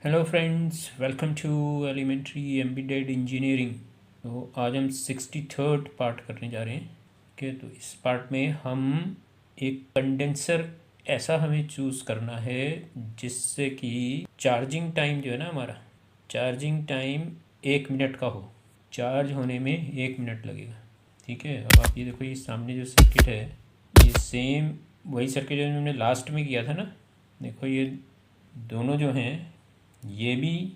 Hello friends, welcome to elementary embedded engineering. तो आज हम 63rd पार्ट करने जा रहे हैं। ओके, तो इस पार्ट में हम एक कंडेंसर ऐसा हमें चूज़ करना है जिससे कि चार्जिंग टाइम जो है ना, हमारा चार्जिंग टाइम 1 मिनट का हो। चार्ज होने में 1 मिनट लगेगा। ठीक है, अब आप ये देखो, ये सामने जो सर्किट है ये सेम वही सर्किट जो हमने लास्ट में किया था ना। देखो ये दोनों जो हैं, ये भी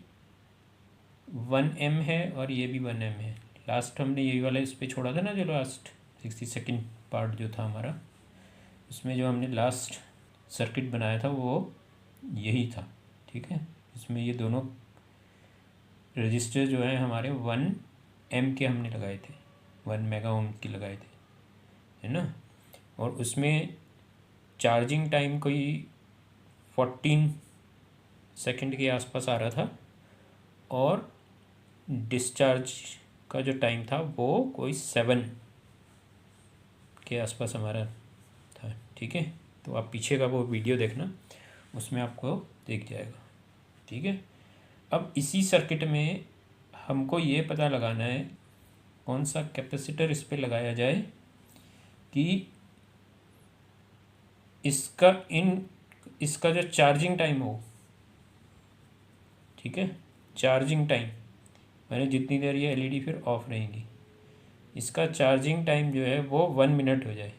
1 M है और ये भी 1 M है। लास्ट हमने यही वाला इस पे छोड़ा था ना, जो लास्ट 62nd पार्ट जो था हमारा, उसमें जो हमने लास्ट सर्किट बनाया था वो यही था। ठीक है, इसमें ये दोनों रजिस्टर जो हैं हमारे 1 M के हमने लगाए थे, 1 मेगा ओम के लगाए थे, है ना। और उसमें चार्जिंग टाइम कोई 14 सेकंड के आसपास आ रहा था और डिस्चार्ज का जो टाइम था वो कोई 7 के आसपास हमारा था। ठीक है, तो आप पीछे का वो वीडियो देखना, उसमें आपको दिख जाएगा। ठीक है, अब इसी सर्किट में हमको ये पता लगाना है कौन सा कैपेसिटर इस पे लगाया जाए कि इसका जो चार्जिंग टाइम हो। ठीक है, चार्जिंग टाइम मैंने जितनी देर ये एलईडी फिर ऑफ रहेंगी, इसका चार्जिंग टाइम जो है वो 1 मिनट हो जाए।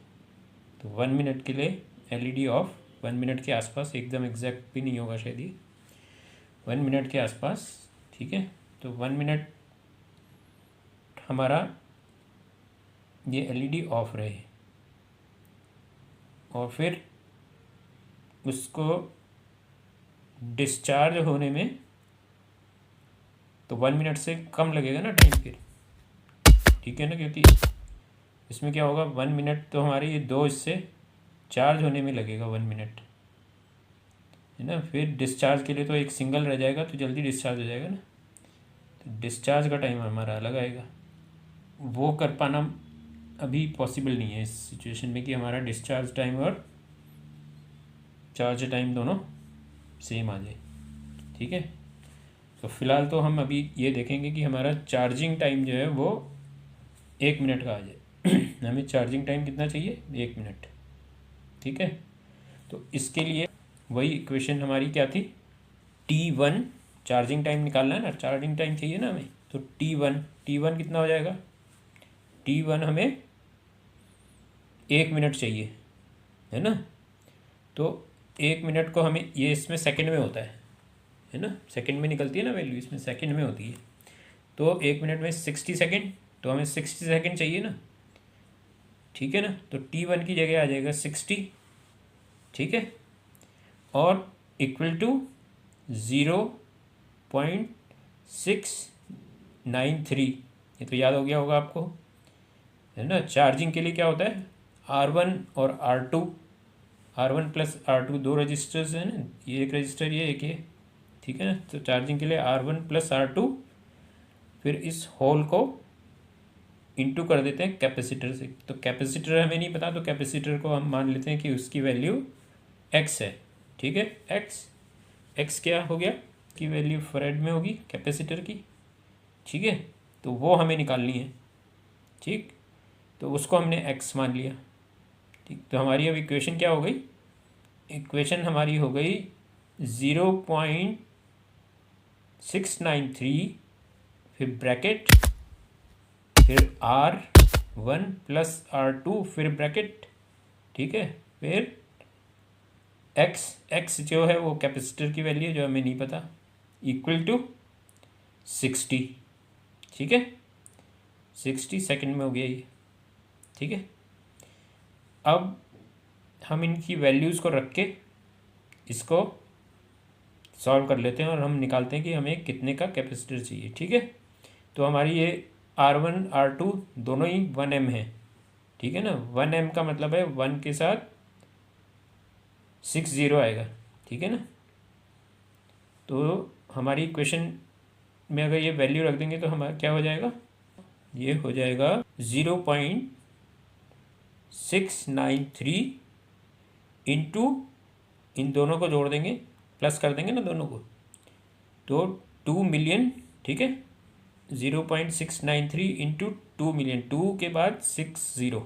तो 1 मिनट के लिए एलईडी ऑफ, 1 मिनट के आसपास, एकदम एग्जैक्ट भी नहीं होगा शायद ये, 1 मिनट के आसपास। ठीक है, तो 1 मिनट हमारा ये एलईडी ऑफ रहे और फिर उसको डिस्चार्ज होने में तो 1 मिनट से कम लगेगा ना टाइम फिर। ठीक है ना, क्योंकि इसमें क्या होगा, 1 मिनट तो हमारे ये दो इससे चार्ज होने में लगेगा 1 मिनट, है ना। फिर डिस्चार्ज के लिए तो एक सिंगल रह जाएगा तो जल्दी डिस्चार्ज हो जाएगा ना। तो डिस्चार्ज का टाइम हमारा अलग आएगा। वो कर पाना अभी पॉसिबल नहीं है इस सिचुएशन में कि हमारा डिस्चार्ज टाइम और चार्ज टाइम दोनों सेम आ जाए। ठीक है, तो फिलहाल तो हम अभी ये देखेंगे कि हमारा चार्जिंग टाइम जो है वो 1 मिनट का आ जाए। हमें चार्जिंग टाइम कितना चाहिए, 1 मिनट। ठीक है, तो इसके लिए वही इक्वेशन हमारी क्या थी, T1 चार्जिंग टाइम निकालना है ना, चार्जिंग टाइम चाहिए ना हमें। तो T1 कितना हो जाएगा, T1 हमें 1 मिनट चाहिए, है ना। तो 1 मिनट को हमें, ये इसमें सेकंड में होता है ना, सेकंड में निकलती है ना वैल्यू, इसमें सेकंड में होती है। तो 1 मिनट में 60 सेकंड, तो हमें 60 सेकंड चाहिए ना। ठीक है ना, तो T1 की जगह आ जाएगा 60। ठीक है, और इक्वल टू 0.693, ये तो याद हो गया होगा आपको, है ना। चार्जिंग के लिए क्या होता है, R1 और R2, R1 प्लस R2 दो रजिस्टर्स हैं ना, ये एक रजिस्टर, ये एक ये। ठीक है ना, तो चार्जिंग के लिए R1 प्लस R2, फिर इस होल को इंटू कर देते हैं कैपेसिटर से। तो कैपेसिटर हमें नहीं पता, तो कैपेसिटर को हम मान लेते हैं कि उसकी वैल्यू x है। ठीक है, x क्या हो गया, की वैल्यू फैराड में होगी कैपेसिटर की। ठीक है, तो वो हमें निकालनी है। ठीक, तो उसको हमने x मान लिया। ठीक, तो हमारी अब इक्वेशन क्या हो गई, इक्वेशन हमारी हो गई 0.693, फिर ब्रैकेट, फिर R1 प्लस R2, फिर ब्रैकेट। ठीक है, फिर x जो है वो कैपेसिटर की वैल्यू जो हमें नहीं पता, इक्वल टू 60। ठीक है, 60 सेकंड में हो गया ये। ठीक है, अब हम इनकी वैल्यूज़ को रख के इसको सॉल्व कर लेते हैं और हम निकालते हैं कि हमें कितने का कैपेसिटर चाहिए। ठीक है, तो हमारी ये R1 R2 दोनों ही 1M है। ठीक है ना, 1M का मतलब है 1 के साथ 60 आएगा। ठीक है ना, तो हमारी इक्वेशन में अगर ये वैल्यू रख देंगे तो हमारा क्या हो जाएगा, ये हो जाएगा 0.693 इंटू, इन दोनों को जोड़ देंगे, प्लस कर देंगे ना दोनों को, तो 2 मिलियन, ठीक है, 0.693 इंटू 2 मिलियन, 2 के बाद 60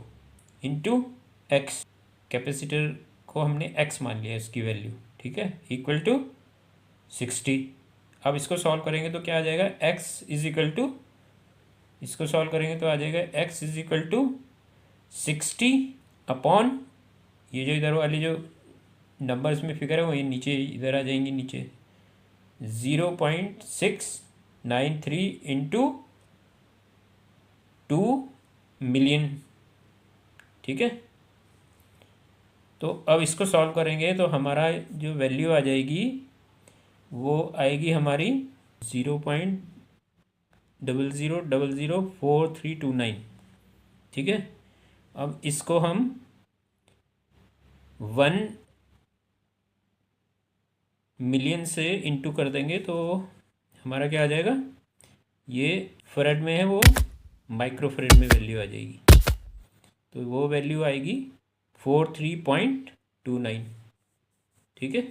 इंटू एक्स, कैपेसिटर को हमने एक्स मान लिया इसकी वैल्यू, ठीक है, इक्वल टू 60। अब इसको सॉल्व करेंगे तो क्या आ जाएगा, एक्स इज इक्वल टू, इसको सॉल्व करेंगे तो आ जाएगा x is equal to 60 upon, ये जो इधर वाली जो नंबर्स में फिगर है वो ये नीचे इधर आ जाएंगी, नीचे 0.693 इंटू 2 मिलियन, ठीक है। तो अब इसको सॉल्व करेंगे तो हमारा जो वैल्यू आ जाएगी वो आएगी हमारी 0.00004329, ठीक है। अब इसको हम 1 मिलियन से इंटू कर देंगे तो हमारा क्या आ जाएगा, ये फेरेड में है, वो माइक्रो फेरेड में वैल्यू आ जाएगी, तो वो वैल्यू आएगी 43.29, ठीक है,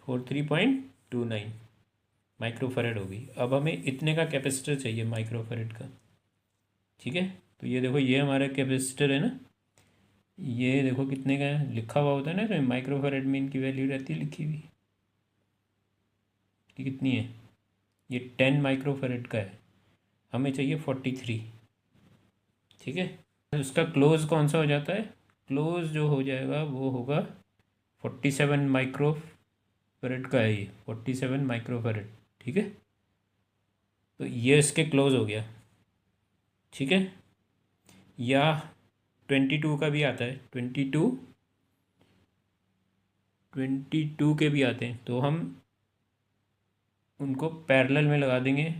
43.29 माइक्रो फेरेड होगी। अब हमें इतने का कैपेसिटर चाहिए माइक्रो फेरेड का, ठीक है। तो ये देखो, ये हमारा कैपेसिटर है ना, ये देखो कितने का है, लिखा हुआ होता है ना, तो माइक्रो फेरेड में इनकी वैल्यू रहती है लिखी हुई, ये कितनी है, ये 10 माइक्रो फेरेड का है, हमें चाहिए 43, ठीक है। उसका क्लोज कौन सा हो जाता है, क्लोज जो हो जाएगा वो होगा 47 माइक्रो फेरेड का है, ये 47 माइक्रो फेरेड, ठीक है। तो ये इसके क्लोज हो गया, ठीक है। या 22 का भी आता है, 22 के भी आते हैं, तो हम उनको पैरेलल में लगा देंगे,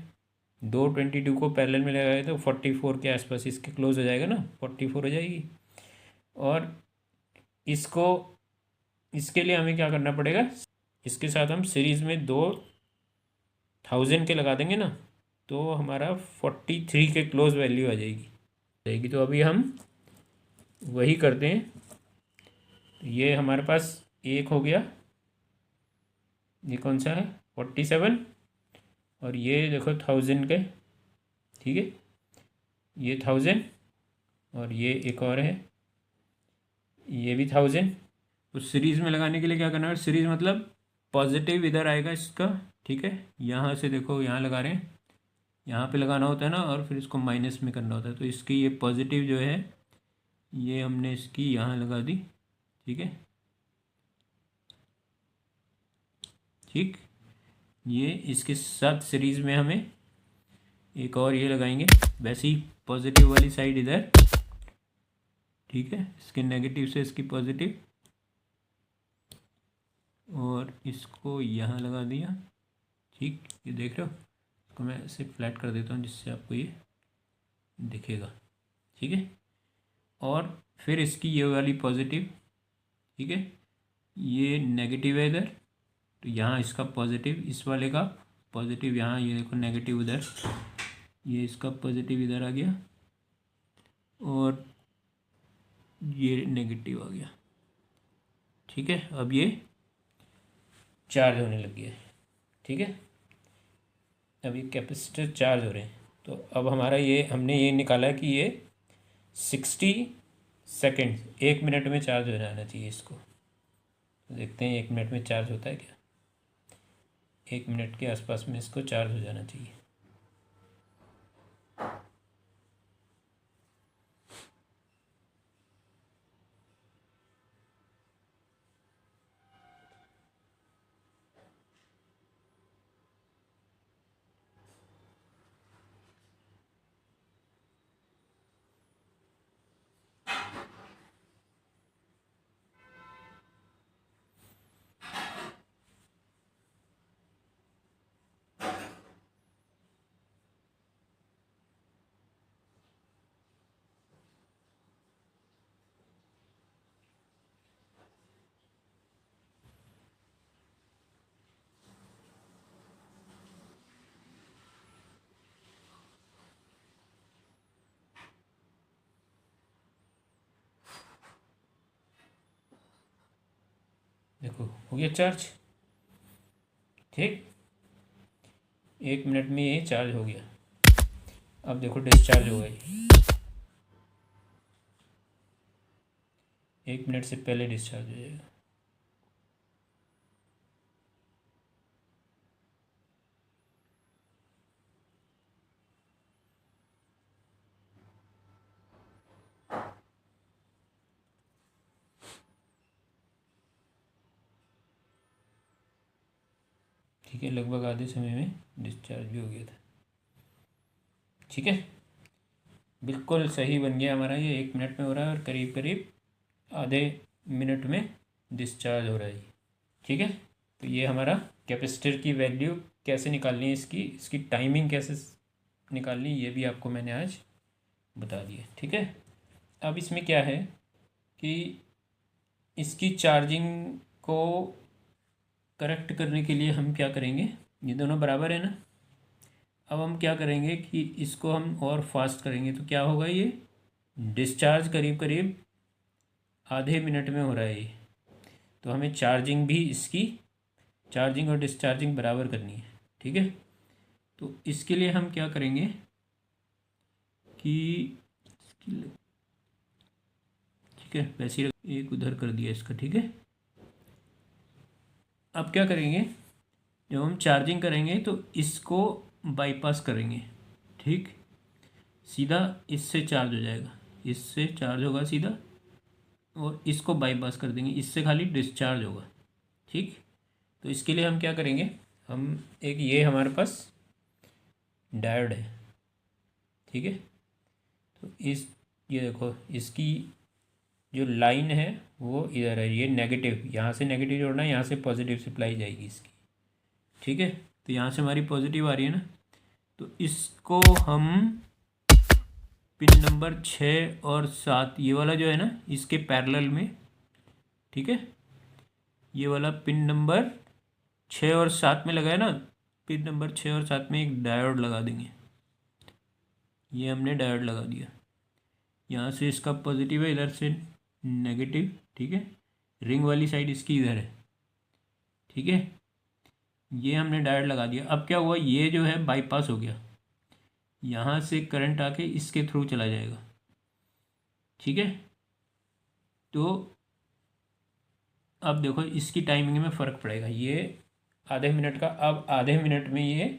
दो 22 को पैरेलल में लगाए तो 44 के आसपास इसके क्लोज हो जाएगा ना, 44 हो जाएगी। और इसको, इसके लिए हमें क्या करना पड़ेगा, इसके साथ हम सीरीज़ में 2000 के लगा देंगे ना, तो हमारा 43 के क्लोज वैल्यू आ जाएगी। तो अभी हम वही करते हैं, तो ये हमारे पास एक हो गया, ये कौन सा है 47, और ये देखो 1000 के, ठीक है, ये 1000, और ये एक और है, ये भी 1000। उस सीरीज़ में लगाने के लिए क्या करना है, सीरीज़ मतलब पॉजिटिव इधर आएगा इसका, ठीक है, यहाँ से देखो यहाँ लगा रहे हैं, यहाँ पे लगाना होता है ना, और फिर इसको माइनस में करना होता है, तो इसकी ये पॉजिटिव जो है ये हमने इसकी यहाँ लगा दी, ठीक है, ठीक। ये इसके साथ सीरीज़ में हमें एक और ये लगाएंगे, वैसे ही पॉजिटिव वाली साइड इधर, ठीक है, इसके नेगेटिव से इसकी पॉजिटिव, और इसको यहाँ लगा दिया, ठीक, ये देख रहे हो, इसको मैं ऐसे फ्लैट कर देता हूँ जिससे आपको ये दिखेगा, ठीक है। और फिर इसकी ये वाली पॉजिटिव, ठीक है, ये नेगेटिव है इधर, तो यहाँ इसका पॉजिटिव, इस वाले का पॉजिटिव यहाँ, ये देखो नेगेटिव उधर, ये इसका पॉजिटिव इधर आ गया, और ये नेगेटिव आ गया, ठीक है। अब ये चार्ज होने लग गया, ठीक है, अब ये कैपेसिटर चार्ज हो रहे हैं। तो अब हमारा ये, हमने ये निकाला कि ये 60 सेकेंड, 1 मिनट में चार्ज हो जाना चाहिए इसको। तो देखते हैं 1 मिनट में चार्ज होता है क्या, 1 मिनट के आसपास में इसको चार्ज हो जाना चाहिए। देखो हो गया चार्ज, ठीक। 1 मिनट में ये चार्ज हो गया। अब देखो डिस्चार्ज हो गई, 1 मिनट से पहले डिस्चार्ज हो जाएगा। ठीक है, लगभग आधे समय में डिस्चार्ज भी हो गया था। ठीक है, बिल्कुल सही बन गया हमारा, ये 1 मिनट में हो रहा है और करीब करीब आधे मिनट में डिस्चार्ज हो रहा है। ठीक है, तो ये हमारा कैपेसिटर की वैल्यू कैसे निकालनी है, इसकी टाइमिंग कैसे निकालनी, ये भी आपको मैंने आज बता दिया। ठीक है, अब इसमें क्या है कि इसकी चार्जिंग को करेक्ट करने के लिए हम क्या करेंगे, ये दोनों बराबर है ना। अब हम क्या करेंगे कि इसको हम और फास्ट करेंगे, तो क्या होगा, ये डिस्चार्ज करीब करीब आधे मिनट में हो रहा है ये, तो हमें चार्जिंग भी इसकी चार्जिंग और डिस्चार्जिंग बराबर करनी है। ठीक है, तो इसके लिए हम क्या करेंगे कि ठीक है, वैसे ही एक उधर कर दिया इसका। ठीक है, अब क्या करेंगे, जब हम चार्जिंग करेंगे तो इसको बाईपास करेंगे। ठीक, सीधा इससे चार्ज हो जाएगा, इससे चार्ज होगा सीधा, और इसको बाईपास कर देंगे, इससे खाली डिस्चार्ज होगा। ठीक, तो इसके लिए हम क्या करेंगे, हम एक ये हमारे पास डायोड है। ठीक है, तो ये देखो, इसकी जो लाइन है वो इधर है, ये नेगेटिव, यहाँ से नेगेटिव जोड़ना है, यहाँ से पॉजिटिव सप्लाई जाएगी इसकी। ठीक है, तो यहाँ से हमारी पॉजिटिव आ रही है ना, तो इसको हम पिन नंबर 6 और 7, ये वाला जो है ना, इसके पैरेलल में, ठीक है, ये वाला पिन नंबर 6 और 7 में लगा है ना, पिन नंबर 6 और 7 में एक डायोड लगा देंगे। ये हमने डायोड लगा दिया, यहाँ से इसका पॉजिटिव है, इधर से नेगेटिव। ठीक है, रिंग वाली साइड इसकी इधर है। ठीक है, ये हमने डायोड लगा दिया। अब क्या हुआ, ये जो है बाईपास हो गया, यहाँ से करंट आके इसके थ्रू चला जाएगा। ठीक है, तो अब देखो इसकी टाइमिंग में फ़र्क पड़ेगा, ये आधे मिनट का, अब आधे मिनट में ये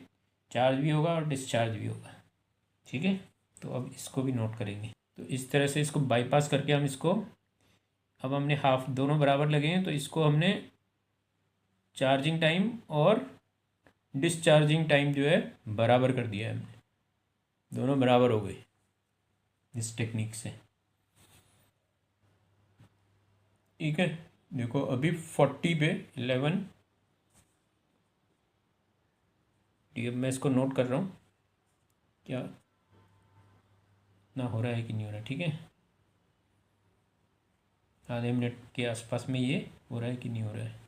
चार्ज भी होगा और डिस्चार्ज भी होगा। ठीक है, तो अब इसको भी नोट करेंगे। तो इस तरह से इसको बाईपास करके हम इसको, अब हमने हाफ दोनों बराबर लगे हैं, तो इसको हमने चार्जिंग टाइम और डिस्चार्जिंग टाइम जो है बराबर कर दिया है हमने, दोनों बराबर हो गए इस टेक्निक से। ठीक है, देखो अभी 40 पे 11, ठीक है, मैं इसको नोट कर रहा हूँ क्या ना हो रहा है कि नहीं हो रहा है। ठीक है, आधे मिनट के आसपास में ये हो रहा है कि नहीं हो रहा है।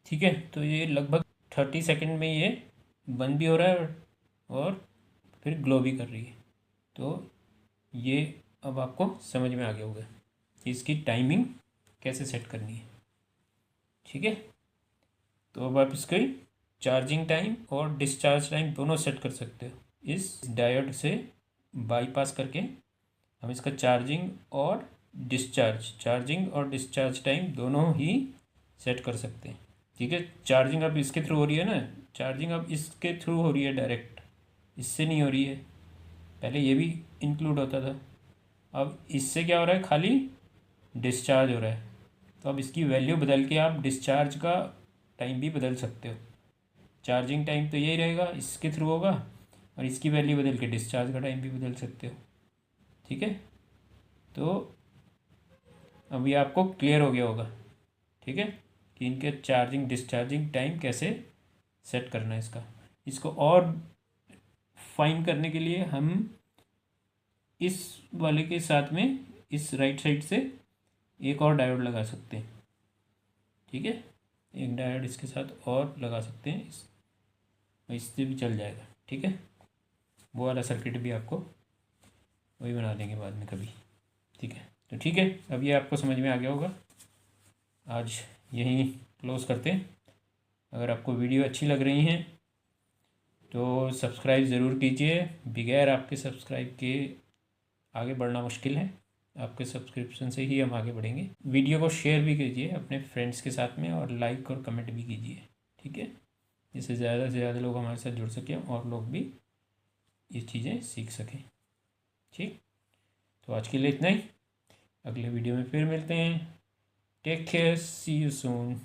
ठीक है, तो ये लगभग 30 सेकंड में ये बंद भी हो रहा है और फिर ग्लो भी कर रही है। तो ये अब आपको समझ में आ गया होगा कि इसकी टाइमिंग कैसे सेट करनी है। ठीक है, तो अब आप इसकी चार्जिंग टाइम और डिस्चार्ज टाइम दोनों सेट कर सकते हो। इस डायोड से बाईपास करके हम इसका चार्जिंग और डिस्चार्ज टाइम दोनों ही सेट कर सकते हैं। ठीक है, चार्जिंग अब इसके थ्रू हो रही है ना, चार्जिंग अब इसके थ्रू हो रही है, डायरेक्ट इससे नहीं हो रही है। पहले ये भी इंक्लूड होता था, अब इससे क्या हो रहा है, खाली डिस्चार्ज हो रहा है। तो अब इसकी वैल्यू बदल के आप डिस्चार्ज का टाइम भी बदल सकते हो। चार्जिंग टाइम तो यही रहेगा, इसके थ्रू होगा, और इसकी वैल्यू बदल के डिस्चार्ज का टाइम भी बदल सकते हो। ठीक है, तो अभी आपको क्लियर हो गया होगा। ठीक है, कि इनके चार्जिंग डिस्चार्जिंग टाइम कैसे सेट करना है इसको और फाइन करने के लिए हम इस वाले के साथ में इस राइट साइड से एक और डायोड लगा सकते हैं। ठीक है, एक डायोड इसके साथ और लगा सकते हैं, इससे भी चल जाएगा। ठीक है, वो वाला सर्किट भी आपको वही बना देंगे बाद में कभी। ठीक है, तो ठीक है, अब ये आपको समझ में आ गया होगा। आज यहीं क्लोज़ करते हैं। अगर आपको वीडियो अच्छी लग रही हैं तो सब्सक्राइब ज़रूर कीजिए। बगैर आपके सब्सक्राइब के आगे बढ़ना मुश्किल है, आपके सब्सक्रिप्शन से ही हम आगे बढ़ेंगे। वीडियो को शेयर भी कीजिए अपने फ्रेंड्स के साथ में, और लाइक और कमेंट भी कीजिए। ठीक है, जिससे ज़्यादा से ज़्यादा लोग हमारे साथ जुड़ सकें और लोग भी ये चीज़ें सीख सकें। ठीक, तो आज के लिए इतना ही। अगले वीडियो में फिर मिलते हैं। Take care, see you soon.